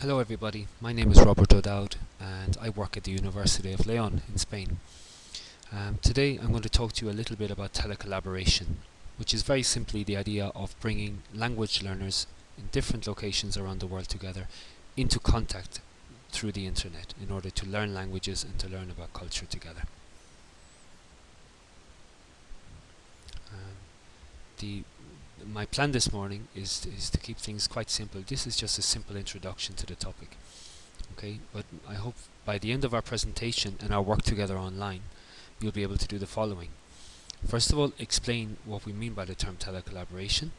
Hello everybody, my name is Robert O'Dowd and I work at the University of Leon in Spain. Today I'm going to talk to you a little bit about telecollaboration, which is very simply the idea of bringing language learners in different locations around the world together into contact through the internet in order to learn languages and to learn about culture together. Um, the My plan this morning is to keep things quite simple. This is just a simple introduction to the topic. Okay, but I hope by the end of our presentation and our work together online, you'll be able to do the following. First of all, explain what we mean by the term telecollaboration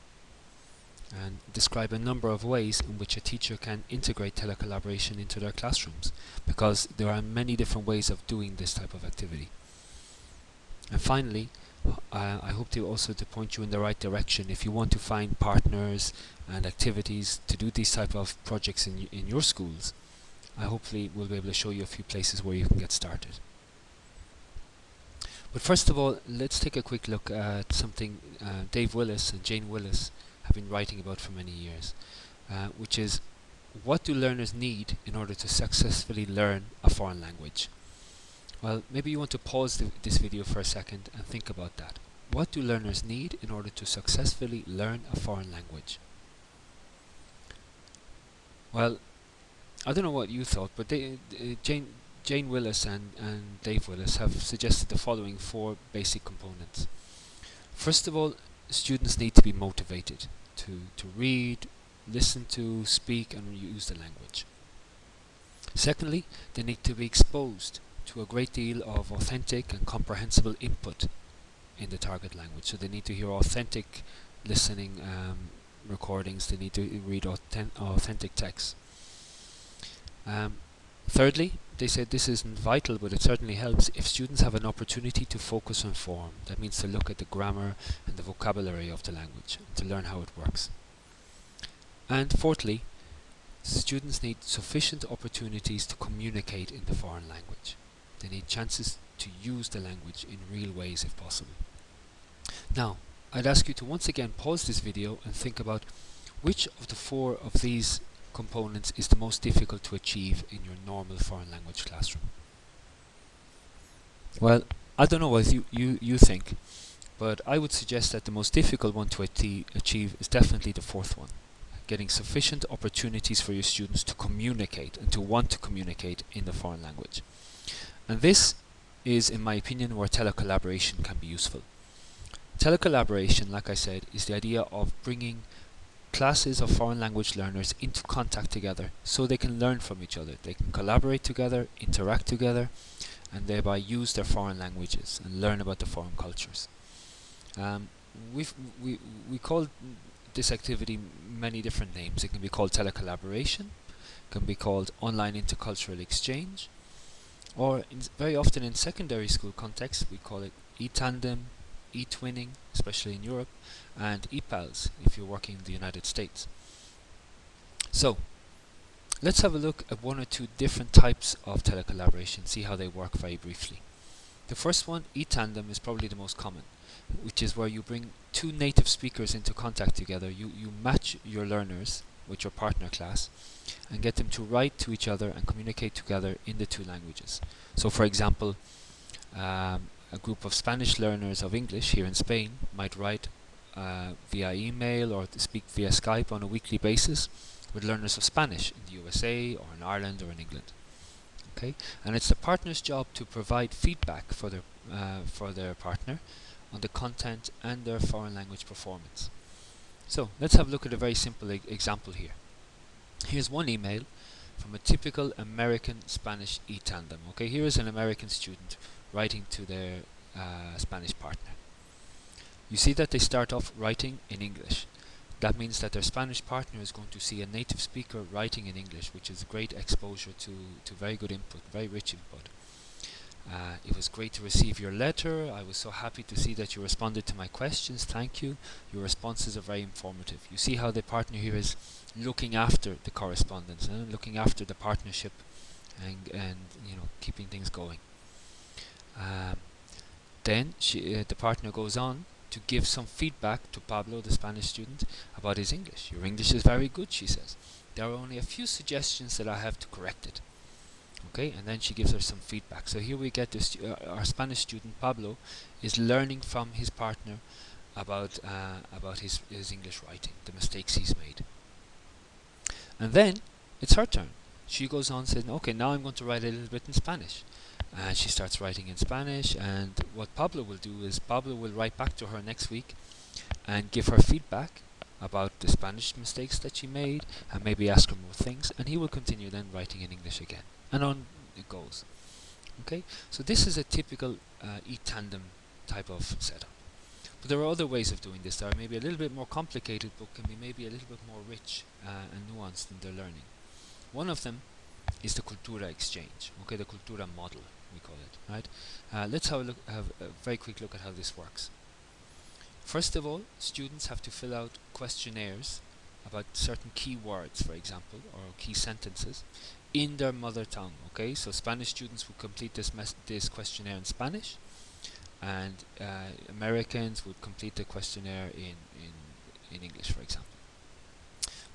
and describe a number of ways in which a teacher can integrate telecollaboration into their classrooms, because there are many different ways of doing this type of activity. And finally, I hope to also to point you in the right direction if you want to find partners and activities to do these type of projects in your schools. I hopefully will be able to show you a few places where you can get started. But first of all, let's take a quick look at something Dave Willis and Jane Willis have been writing about for many years, which is what do learners need in order to successfully learn a foreign language? Well, maybe you want to pause this video for a second and think about that. What do learners need in order to successfully learn a foreign language? Well, I don't know what you thought, but Jane Willis and Dave Willis have suggested the following four basic components. First of all, students need to be motivated to read, listen to, speak and use the language. Secondly, they need to be exposed to a great deal of authentic and comprehensible input in the target language. So they need to hear authentic listening recordings, they need to read authentic texts. Thirdly, they said this isn't vital, but it certainly helps if students have an opportunity to focus on form. That means to look at the grammar and the vocabulary of the language, and to learn how it works. And fourthly, students need sufficient opportunities to communicate in the foreign language. They need chances to use the language in real ways if possible. Now, I'd ask you to once again pause this video and think about which of the four of these components is the most difficult to achieve in your normal foreign language classroom. Well, I don't know what you think, but I would suggest that the most difficult one to achieve is definitely the fourth one. Getting sufficient opportunities for your students to communicate and to want to communicate in the foreign language. And this is, in my opinion, where telecollaboration can be useful. Telecollaboration, like I said, is the idea of bringing classes of foreign language learners into contact together so they can learn from each other. They can collaborate together, interact together, and thereby use their foreign languages and learn about the foreign cultures. We call this activity many different names. It can be called telecollaboration, can be called online intercultural exchange, or very often in secondary school context we call it E-tandem, E-twinning, especially in Europe, and E-pals if you're working in the United States. So, let's have a look at one or two different types of telecollaboration, see how they work very briefly. The first one, E-tandem, is probably the most common, which is where you bring two native speakers into contact together. You match your learners with your partner class and get them to write to each other and communicate together in the two languages. So for example, a group of Spanish learners of English here in Spain might write via email or speak via Skype on a weekly basis with learners of Spanish in the USA or in Ireland or in England. Okay, and it's the partner's job to provide feedback for their partner on the content and their foreign language performance. So let's have a look at a very simple example here. Here's one email from a typical American Spanish E-tandem. Okay, here is an American student writing to their Spanish partner. You see that they start off writing in English. That means that their Spanish partner is going to see a native speaker writing in English, which is great exposure to very good input, very rich input. It was great to receive your letter. I was so happy to see that you responded to my questions. Thank you. Your responses are very informative. You see how the partner here is looking after the correspondence and looking after the partnership and keeping things going. Then the partner goes on to give some feedback to Pablo, the Spanish student, about his English. Your English is very good, she says. There are only a few suggestions that I have to correct it. Okay, and then she gives her some feedback. So here we get this, our Spanish student Pablo is learning from his partner about his English writing, the mistakes he's made. And then it's her turn. She goes on saying, okay, now I'm going to write a little bit in Spanish. And she starts writing in Spanish, and what Pablo will do is Pablo will write back to her next week and give her feedback about the Spanish mistakes that she made, and maybe ask her more things, and he will continue then writing in English again. And on it goes. Okay, so this is a typical E-tandem type of setup. But there are other ways of doing this that are maybe a little bit more complicated, but can be maybe a little bit more rich and nuanced in their learning. One of them is the Cultura exchange. Okay, the Cultura model, we call it. Right? Let's have a very quick look at how this works. First of all, students have to fill out questionnaires about certain key words, for example, or key sentences, in their mother tongue. Okay, so Spanish students will complete this questionnaire in Spanish, and Americans would complete the questionnaire in English, for example.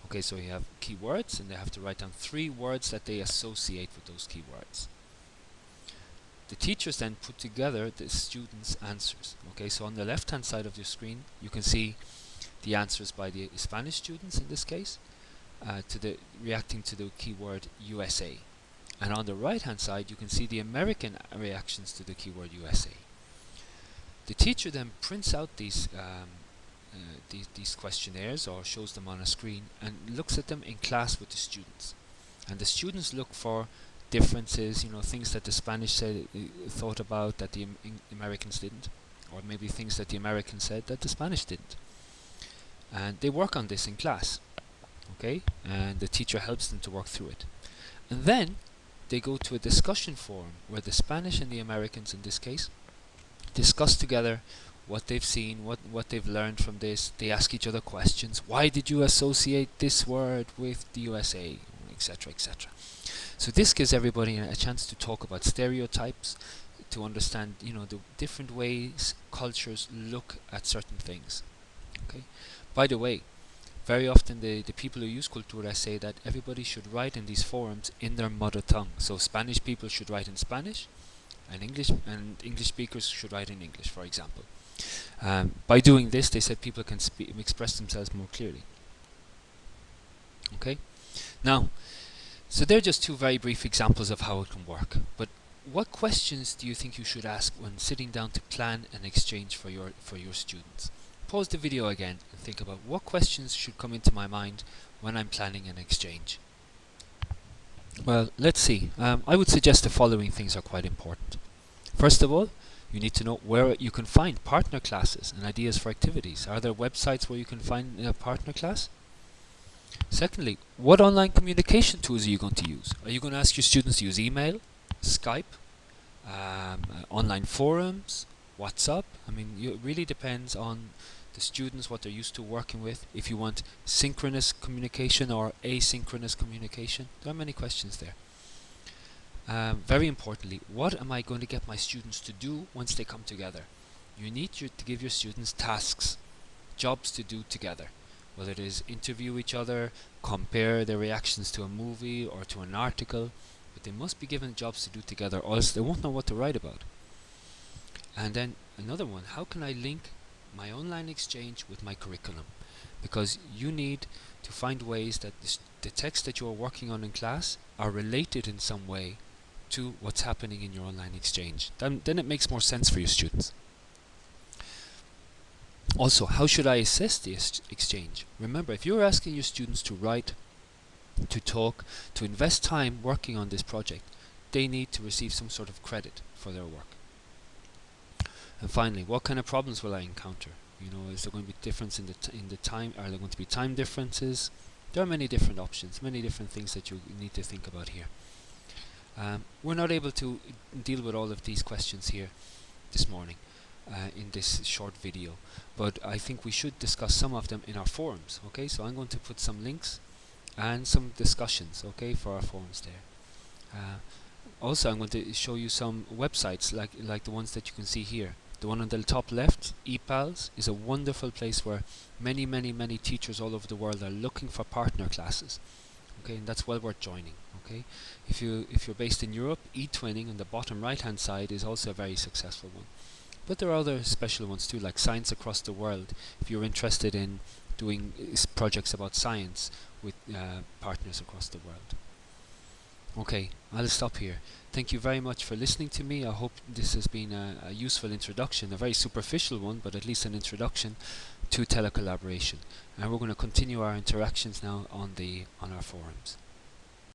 Okay, so you have keywords, and they have to write down 3 words that they associate with those keywords. The teachers then put together the students' answers. Okay, so on the left-hand side of your screen, you can see the answers by the Spanish students in this case, reacting to the keyword USA. And on the right-hand side, you can see the American reactions to the keyword USA. The teacher then prints out these questionnaires, or shows them on a screen, and looks at them in class with the students. And the students look for differences, things that the Spanish thought about that the Americans didn't, or maybe things that the Americans said that the Spanish didn't. And they work on this in class, okay? And the teacher helps them to work through it. And then they go to a discussion forum where the Spanish and the Americans, in this case, discuss together what they've seen, what they've learned from this. They ask each other questions. Why did you associate this word with the USA, etc., etc. So this gives everybody a chance to talk about stereotypes, to understand, the different ways cultures look at certain things. Okay. By the way, very often the people who use Cultura say that everybody should write in these forums in their mother tongue. So Spanish people should write in Spanish, and English speakers should write in English, for example. By doing this, they said people can express themselves more clearly. Okay. Now, so they're just 2 very brief examples of how it can work. But what questions do you think you should ask when sitting down to plan an exchange for your students? Pause the video again and think about what questions should come into my mind when I'm planning an exchange. Well, let's see. I would suggest the following things are quite important. First of all, you need to know where you can find partner classes and ideas for activities. Are there websites where you can find a partner class? Secondly, what online communication tools are you going to use? Are you going to ask your students to use email, Skype, online forums, WhatsApp? It really depends on the students, what they're used to working with. If you want synchronous communication or asynchronous communication, there are many questions there. Very importantly, what am I going to get my students to do once they come together? You need to give your students tasks, jobs to do together. Whether it is interview each other, compare their reactions to a movie or to an article, but they must be given jobs to do together, or else they won't know what to write about. And then another one, how can I link my online exchange with my curriculum? Because you need to find ways that the text that you are working on in class are related in some way to what's happening in your online exchange. Then it makes more sense for your students. Also, how should I assess the exchange? Remember, if you're asking your students to write, to talk, to invest time working on this project, they need to receive some sort of credit for their work. And finally, what kind of problems will I encounter? Is there going to be difference in the time? Are there going to be time differences? There are many different options, many different things that you need to think about here. We're not able to deal with all of these questions here this morning in this short video, but I think we should discuss some of them in our forums. Okay, so I'm going to put some links and some discussions, okay, for our forums there. Also, I'm going to show you some websites like the ones that you can see here. The one on the top left, ePals, is a wonderful place where many teachers all over the world are looking for partner classes. Okay, and that's well worth joining. Okay, if you're based in Europe, eTwinning on the bottom right hand side is also a very successful one. But there are other special ones too, like Science Across the World. If you're interested in doing projects about science with partners across the world. Okay, I'll stop here. Thank you very much for listening to me. I hope this has been a useful introduction, a very superficial one, but at least an introduction to telecollaboration. And we're going to continue our interactions now on our forums.